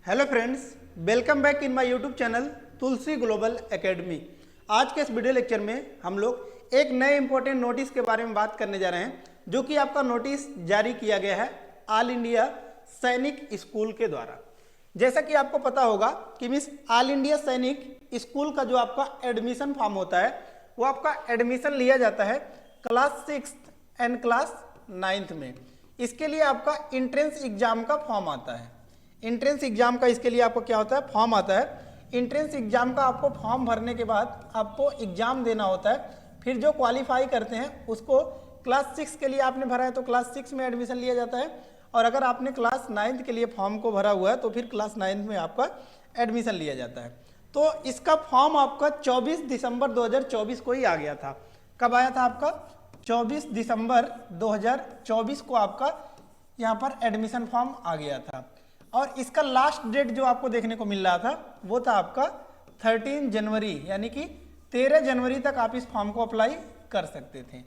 Hello friends, welcome back in my YouTube channel Tulsi global academy. आज के इस video lecture में हम लोग एक नए इंपॉर्टेंट नोटिस के बारे में बात करने जा रहे हैं, जो कि आपका नोटिस जारी किया गया है ऑल इंडिया सैनिक स्कूल के द्वारा। जैसा कि आपको पता होगा कि मिस ऑल इंडिया सैनिक स्कूल का जो आपका एडमिशन फॉर्म होता है, वो आपका एडमिशन लिया जाता है क्लास 6 एंड क्लास 9 में। इसके लिए आपका इंट्रेंस एग्जाम का फॉर्म आता है। इंट्रेंस एग्जाम का इसके लिए आपको क्या होता है, फॉर्म आता है। इंट्रेंस एग्जाम का आपको फॉर्म भरने के बाद आपको एग्जाम देना होता है। फिर जो क्वालिफाई करते हैं उसको क्लास 6 के लिए आपने भरा है तो क्लास 6 में एडमिशन लिया जाता है, और अगर आपने क्लास 9 के लिए फॉर्म को भरा हुआ है तो फिर क्लास 9 में आपका एडमिशन लिया जाता है। तो इसका फॉर्म आपका 24 दिसंबर 2024 को ही आ गया था। कब आया था आपका? 24 दिसंबर 2024 को आपका यहाँ पर एडमिशन फॉर्म आ गया था। और इसका लास्ट डेट जो आपको देखने को मिल रहा था वो था आपका 13 जनवरी, यानी कि 13 जनवरी तक आप इस फॉर्म को अप्लाई कर सकते थे।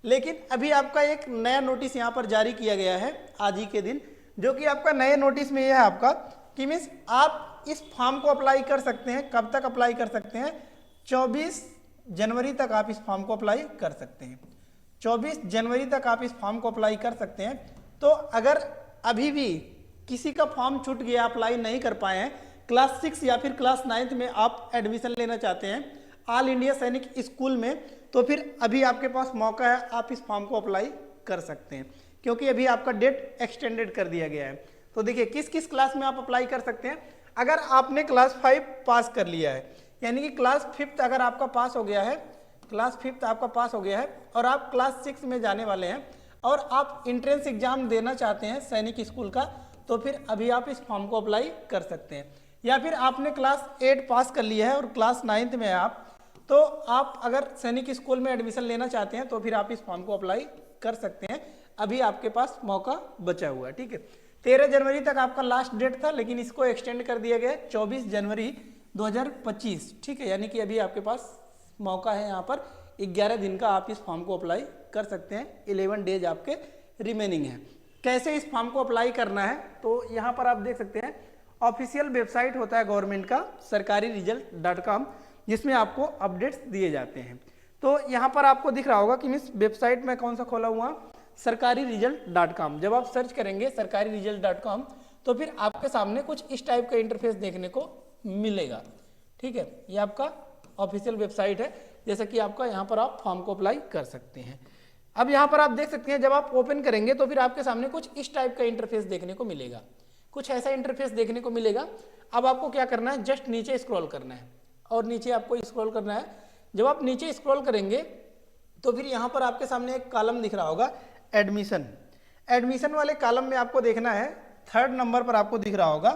लेकिन अभी आपका एक नया नोटिस यहाँ पर जारी किया गया है आज ही के दिन, जो कि आपका नए नोटिस में यह है आपका कि मिस आप इस फॉर्म को अप्लाई कर सकते हैं। कब तक अप्लाई कर सकते हैं? 24 जनवरी तक आप इस फॉर्म को अप्लाई कर सकते हैं। 24 जनवरी तक आप इस फॉर्म को अप्लाई कर सकते हैं। तो अगर अभी भी किसी का फॉर्म छूट गया, अप्लाई नहीं कर पाए हैं, क्लास 6 या फिर क्लास 9 में आप एडमिशन लेना चाहते हैं ऑल इंडिया सैनिक स्कूल में, तो फिर अभी आपके पास मौका है, आप इस फॉर्म को अप्लाई कर सकते हैं, क्योंकि अभी आपका डेट एक्सटेंडेड कर दिया गया है। तो देखिए किस किस क्लास में आप अप्लाई कर सकते हैं। अगर आपने क्लास 5 पास कर लिया है, यानी कि क्लास 5 अगर आपका पास हो गया है, क्लास 5 आपका पास हो गया है और आप क्लास 6 में जाने वाले हैं और आप इंट्रेंस एग्जाम देना चाहते हैं सैनिक स्कूल का, तो फिर अभी आप इस फॉर्म को अप्लाई कर सकते हैं। या फिर आपने क्लास 8 पास कर लिया है और क्लास 9 में आप, तो आप अगर सैनिक स्कूल में एडमिशन लेना चाहते हैं तो फिर आप इस फॉर्म को अप्लाई कर सकते हैं। अभी आपके पास मौका बचा हुआ है, ठीक है। 13 जनवरी तक आपका लास्ट डेट था, लेकिन इसको एक्सटेंड कर दिया गया 24 जनवरी 2025, ठीक है। यानी कि अभी आपके पास मौका है यहाँ पर 11 दिन का, आप इस फॉर्म को अप्लाई कर सकते हैं। 11 डेज आपके रिमेनिंग है। कैसे इस फॉर्म को अप्लाई करना है, तो यहाँ पर आप देख सकते हैं ऑफिशियल वेबसाइट होता है गवर्नमेंट का sarkariresult.com, जिसमें आपको अपडेट्स दिए जाते हैं। तो यहाँ पर आपको दिख रहा होगा कि इस वेबसाइट में कौन सा खोला हुआ, sarkariresult.com। जब आप सर्च करेंगे sarkariresult.com तो फिर आपके सामने कुछ इस टाइप का इंटरफेस देखने को मिलेगा, ठीक है। ये आपका ऑफिशियल वेबसाइट है, जैसा कि आपका यहाँ पर आप फॉर्म को अप्लाई कर सकते हैं। अब यहाँ पर आप देख सकते हैं जब आप ओपन करेंगे तो फिर आपके सामने कुछ इस टाइप का इंटरफेस देखने को मिलेगा, कुछ ऐसा इंटरफेस देखने को मिलेगा। अब आपको क्या करना है, जस्ट नीचे स्क्रॉल करना है और नीचे आपको स्क्रॉल करना है। जब आप नीचे स्क्रॉल करेंगे तो फिर यहाँ पर आपके सामने एक कॉलम दिख रहा होगा एडमिशन। एडमिशन वाले कॉलम में आपको देखना है 3rd नंबर पर आपको दिख रहा होगा,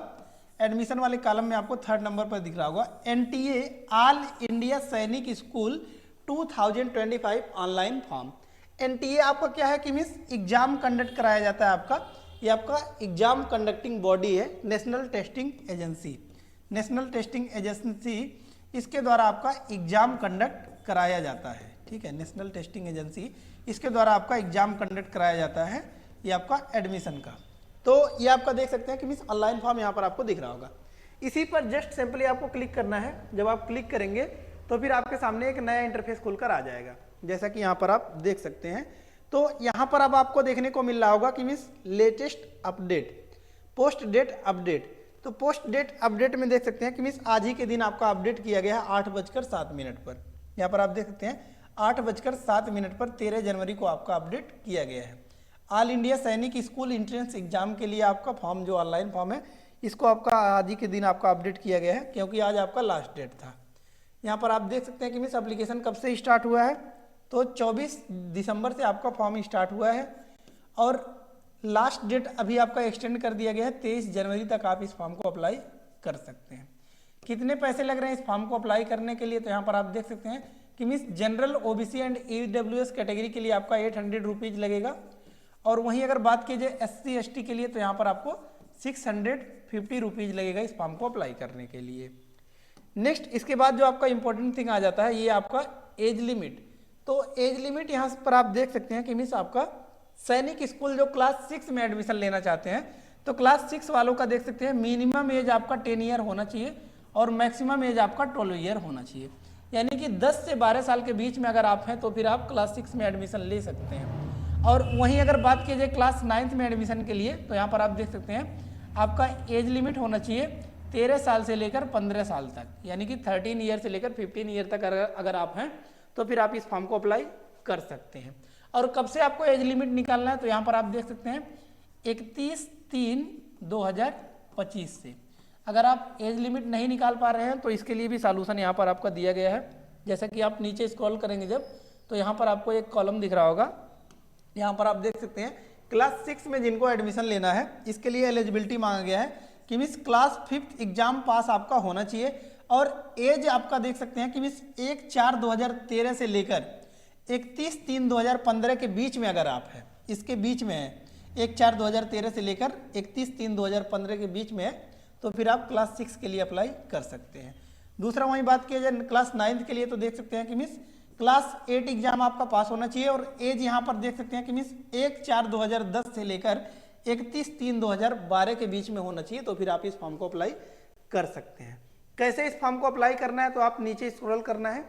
एडमिशन वाले कॉलम में आपको 3rd नंबर पर दिख रहा होगा NTA ऑल इंडिया सैनिक स्कूल 2025 ऑनलाइन फॉर्म। NTA आपका क्या है कि मिस एग्जाम कंडक्ट कराया जाता है आपका। ये आपका एग्जाम कंडक्टिंग बॉडी है, national testing agency. National testing agency इसके द्वारा आपका एग्जाम कंडक्ट कराया जाता है, ठीक है। नेशनल टेस्टिंग एजेंसी इसके द्वारा आपका एग्जाम कंडक्ट कराया जाता है, ये आपका एडमिशन का। तो ये आपका देख सकते हैं कि मिस ऑनलाइन फॉर्म यहाँ पर आपको दिख रहा होगा। इसी पर जस्ट सिंपली आपको क्लिक करना है। जब आप क्लिक करेंगे तो फिर आपके सामने एक नया इंटरफेस खुलकर आ जाएगा, जैसा कि यहाँ पर आप देख सकते हैं। तो यहाँ पर अब आपको देखने को मिल रहा होगा कि miss latest update, post date update. तो पोस्ट डेट अपडेट में देख सकते हैं कि मिस आज ही के दिन आपका अपडेट किया गया है 8:07 पर। यहाँ पर आप देख सकते हैं 8:07 पर 13 जनवरी को आपका अपडेट किया गया है। ऑल इंडिया सैनिक स्कूल इंट्रेंस एग्जाम के लिए आपका फॉर्म जो ऑनलाइन फॉर्म है, इसको आपका आज ही के दिन आपका अपडेट किया गया है, क्योंकि आज आपका लास्ट डेट था। यहाँ पर आप देख सकते हैं कि मिस एप्लीकेशन कब से स्टार्ट हुआ है, तो 24 दिसंबर से आपका फॉर्म स्टार्ट हुआ है और लास्ट डेट अभी आपका एक्सटेंड कर दिया गया है 23 जनवरी तक आप इस फॉर्म को अप्लाई कर सकते हैं। कितने पैसे लग रहे हैं इस फॉर्म को अप्लाई करने के लिए, तो यहाँ पर आप देख सकते हैं कि miss general OBC and EWS category के लिए आपका 800 रुपीज़ लगेगा, और वहीं अगर बात कीजिए SC ST के लिए तो यहाँ पर आपको 650 रुपीज़ लगेगा इस फॉर्म को अप्लाई करने के लिए। नेक्स्ट इसके बाद जो आपका इंपॉर्टेंट थिंग आ जाता है, ये आपका एज लिमिट। तो एज लिमिट यहाँ पर आप देख सकते हैं कि मिस आपका सैनिक स्कूल जो क्लास 6 में एडमिशन लेना चाहते हैं तो क्लास 6 वालों का देख सकते हैं मिनिमम एज आपका 10 ईयर होना चाहिए और मैक्सिमम एज आपका 12 ईयर होना चाहिए, यानी कि 10 से 12 साल के बीच में अगर आप हैं तो फिर आप क्लास 6 में एडमिशन ले सकते हैं। और वहीं अगर बात की जाए क्लास 9 में एडमिशन के लिए, तो यहाँ पर आप देख सकते हैं आपका एज लिमिट होना चाहिए 13 साल से लेकर 15 साल तक, यानी कि 13 ईयर से लेकर 15 ईयर तक अगर आप हैं तो फिर आप इस फॉर्म को अप्लाई कर सकते हैं। और कब से आपको एज लिमिट निकालना है, तो यहाँ पर आप देख सकते हैं 31/3/2025 से। अगर आप एज लिमिट नहीं निकाल पा रहे हैं तो इसके लिए भी सॉल्यूशन यहाँ पर आपका दिया गया है। जैसा कि आप नीचे स्क्रॉल करेंगे जब, तो यहाँ पर आपको एक कॉलम दिख रहा होगा, यहाँ पर आप देख सकते हैं क्लास 6 में जिनको एडमिशन लेना है इसके लिए एलिजिबिलिटी मांगा गया है कि मीन्स क्लास 5 एग्जाम पास आपका होना चाहिए और एज आपका देख सकते हैं कि मीन्स 1/4/2013 से लेकर 31/3/2015 के बीच में अगर आप हैं, इसके बीच में है 1/4/2013 से लेकर 31/3/2015 के बीच में है, तो फिर आप क्लास 6 के लिए अप्लाई कर सकते हैं। दूसरा वहीं बात किया जाए क्लास 9 के लिए, तो देख सकते हैं कि मीन्स क्लास 8 एग्जाम आपका पास होना चाहिए और एज यहाँ पर देख सकते हैं कि मीन्स 1/4/2010 से लेकर 31/3/2012 के बीच में होना चाहिए, तो फिर आप इस फॉर्म को अप्लाई कर सकते हैं। कैसे इस फॉर्म को अप्लाई करना है, तो आप नीचे स्क्रॉल करना है,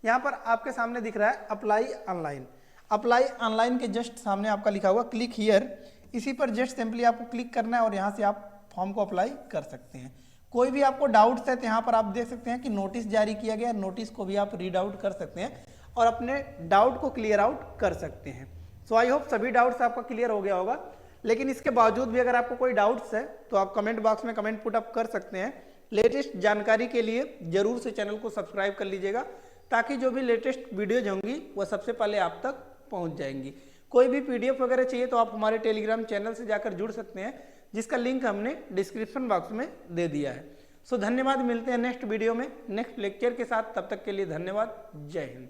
यहाँ पर आपके सामने दिख रहा है अप्लाई ऑनलाइन। अप्लाई ऑनलाइन के जस्ट सामने आपका लिखा हुआ क्लिक हियर, इसी पर जस्ट सिंपली आपको क्लिक करना है और यहाँ से आप फॉर्म को अप्लाई कर सकते हैं। कोई भी आपको डाउट्स है तो यहाँ पर आप देख सकते हैं कि नोटिस जारी किया गया है, नोटिस को भी आप रीड आउट कर सकते हैं और अपने डाउट को क्लियर आउट कर सकते हैं। सो आई होप सभी डाउट्स आपका क्लियर हो गया होगा, लेकिन इसके बावजूद भी अगर आपको कोई डाउट्स है तो आप कमेंट बॉक्स में कमेंट पुट अप कर सकते हैं। लेटेस्ट जानकारी के लिए जरूर से चैनल को सब्सक्राइब कर लीजिएगा ताकि जो भी लेटेस्ट वीडियोज होंगी वह सबसे पहले आप तक पहुंच जाएंगी। कोई भी पीडीएफ वगैरह चाहिए तो आप हमारे टेलीग्राम चैनल से जाकर जुड़ सकते हैं, जिसका लिंक हमने डिस्क्रिप्शन बॉक्स में दे दिया है। सो धन्यवाद, मिलते हैं नेक्स्ट वीडियो में नेक्स्ट लेक्चर के साथ, तब तक के लिए धन्यवाद, जय हिंद।